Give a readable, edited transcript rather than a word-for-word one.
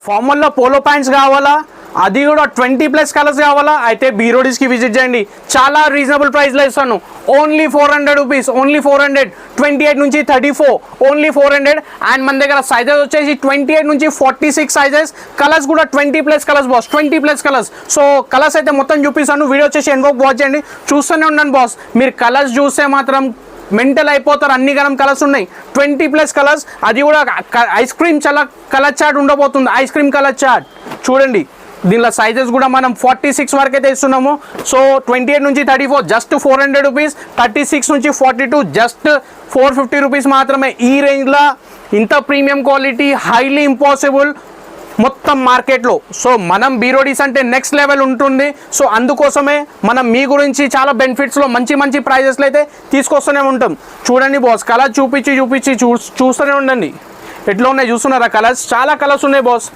ఫార్మల్లో polo pants కావాలా, అది కూడా 20+ కలర్స్ కావాలా, అయితే బీరోడీస్కి విజిట్ చేయండి. చాలా రీజనబుల్ ప్రైస్లో ఇస్తాను. Only 400 rupees, only 400. 28 నుంచి 34 ఓన్లీ 400. అండ్ మన దగ్గర సైజెస్ వచ్చేసి 28 నుంచి 46 సైజెస్. కలర్స్ కూడా 20+ colours boss, 20+ colours. So colours అయితే మొత్తం చూపిస్తాను. వీడియో వచ్చేసి ఎండ్ వాచ్ చేయండి, చూస్తూనే ఉండండి బాస్. మీరు కలర్స్ చూస్తే మాత్రం మెంటల్ అయిపోతారు. అన్ని గణం కలర్స్ ఉన్నాయి, 20+ కలర్స్. అది కూడా ఐస్ క్రీమ్ చాలా కలర్ చార్ట్ ఉండబోతుంది, ఐస్ క్రీమ్ కలర్ చార్ట్ చూడండి. దీనిలో సైజెస్ కూడా మనం 46 వరకు అయితే ఇస్తున్నాము. సో 28 నుంచి 34 జస్ట్ 400 రూపీస్, 36 నుంచి 42 జస్ట్ 450 రూపీస్ మాత్రమే. ఈ రేంజ్లో ఇంత ప్రీమియం క్వాలిటీ హైలీ ఇంపాసిబుల్ మొత్తం మార్కెట్లో. సో మనం బీరోడీస్ అంటే నెక్స్ట్ లెవెల్ ఉంటుంది. సో అందుకోసమే మనం మీ గురించి చాలా బెనిఫిట్స్లో మంచి మంచి ప్రైజెస్లో అయితే తీసుకొస్తూనే ఉంటాం. చూడండి బాస్, కలర్ చూపించి చూస్తూనే ఉండండి. ఎట్లా ఉన్నాయి చూస్తున్నారా కలర్స్? చాలా కలర్స్ ఉన్నాయి బాస్.